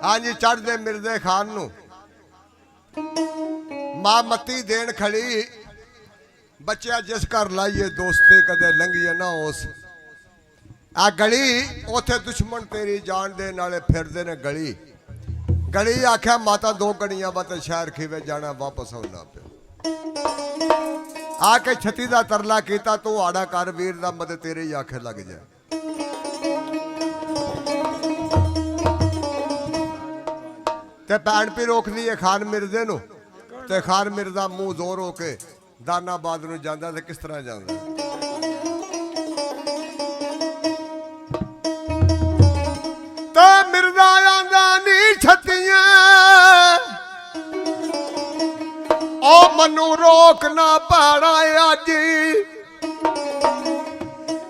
हाँ जी चढ़दे मिर्दे खान नू मां मत्ती देन खड़ी बच्चा जिस घर लाइए दोस्ती कदे लंघिए ना उस आ गली उथे दुश्मन तेरी जान दे नाले फिरदे ने गली गली आख्या माता दो गड़ियां बत शहर खीवे जाना वापस आना पे आके छती दा तरला कीता तू आड़ा कर वीर दा मद तेरे ही आखे लग जाए ते भैन भी रोक दी खान मिर्दे नू ते खान मिर्दा मुंह जोर होके दानाबाद नू जांदा ते किस तरह जांदा ते मिर्दा आंदा नी छतियां ओ मनु रोकना पाड़ा अज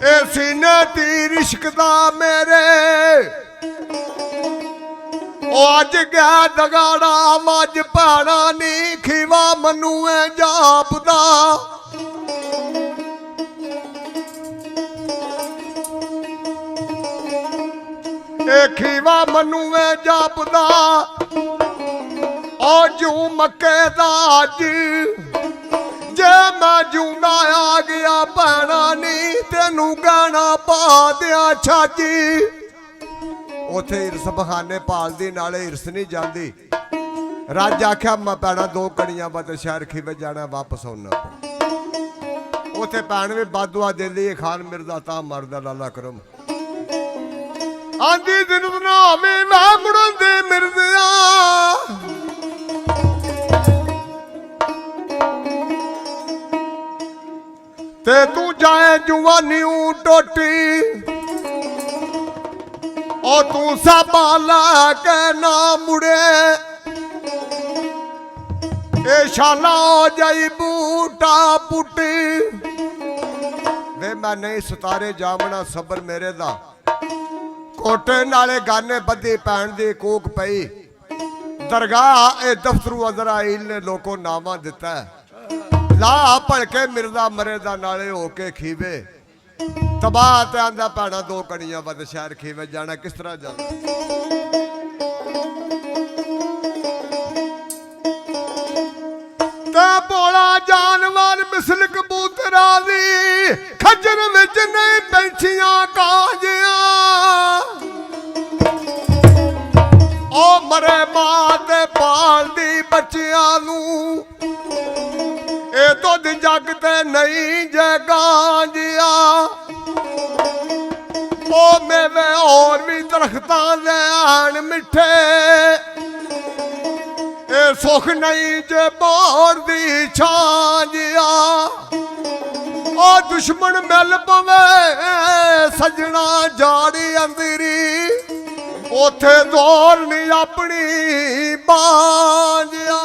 ए सीने दी रिश्क दा मेरे अज गया दगाड़ा मज पाना नी खीवा मनु जापदा खीवा मनु जापदा जू मक्के दा अज जे मैं जूंदा आ गया भैना नी तेनू गहना पा दिया छाजी उथे इरस बखाने पालदी नाले इरस नहीं जाती रज आख्या मैं भैना दो कड़ियां बत शहर खीवे जाना वापस आना उथे भैन भी बादुआ देंदी खान मिर्दा ता मरदा लाला करम आंदी दिन बनावे मैं मुड़दे मिर्दिया ते तू जाए जुवानी टोटी ओ तू संभाला के ना मुड़े ए शाला हो जाई बूटा पुटी वे मैं नहीं सतारे जामना सबर मेरे दा कोटे नाले गाने बदी भैन दी कूक पई दरगाह ए दफ्तरू अजराइल ने लोको नामा दिता है ला भड़के मिर्दा मरेदा नाले होके खीवे तबाह ते आंदा भैना दो कड़ियां बद शहर खीवे जाना किस तरह जाना ते बोला जानवर मिसल कबूतरा दी खजर विच नहीं पैंछियां कांजियां ओ मरे मां ते पालदी बच्चियां नू ए दुध जग ते नहीं जे गांजिया ओ मेवे और भी दरख्तां दे आन मिठे ए सुख नहीं जे बोर दी छांजिया ओ दुश्मन मिल पवे सजना जाड़ी अंदरी ओथे दौर नहीं अपनी बांजिया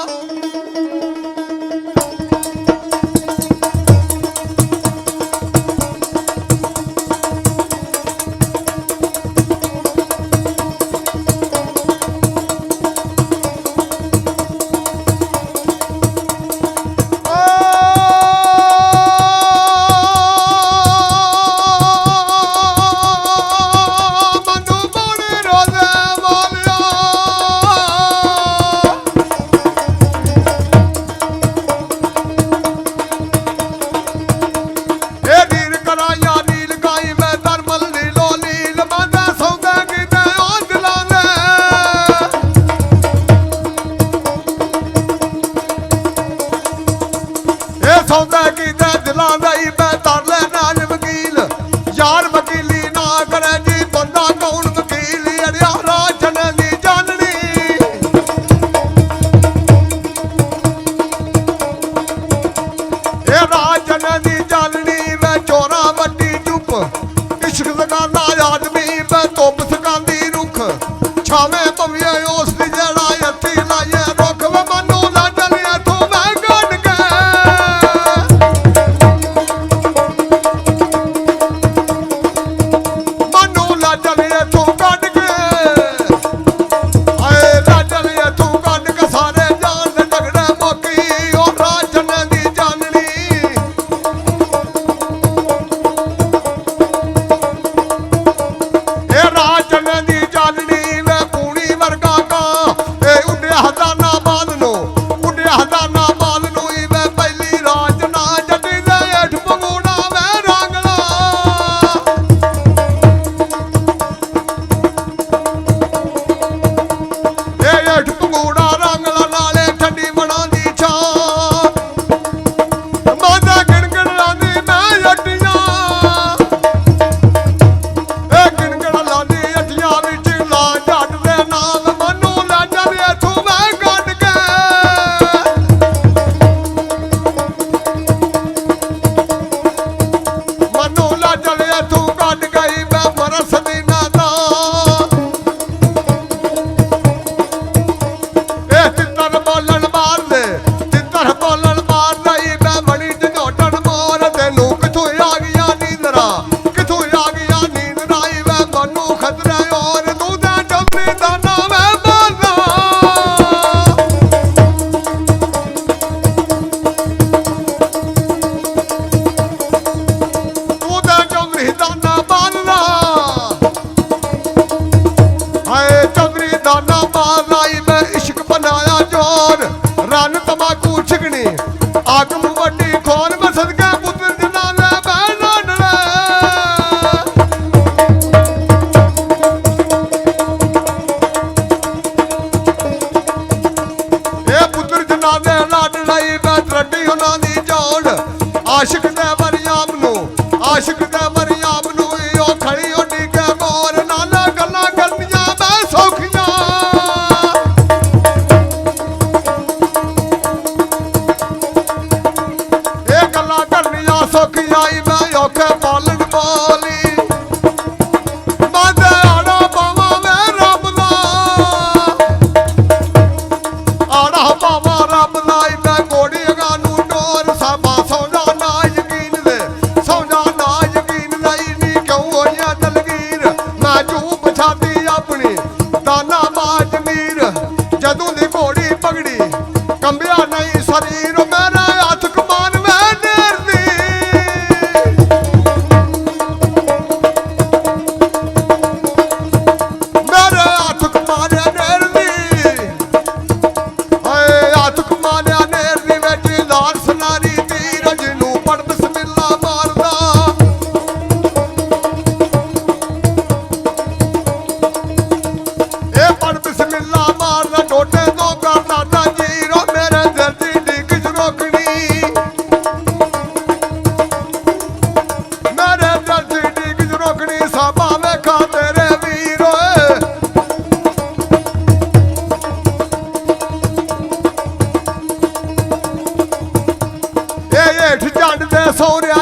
ਸੋਹਰਿਆ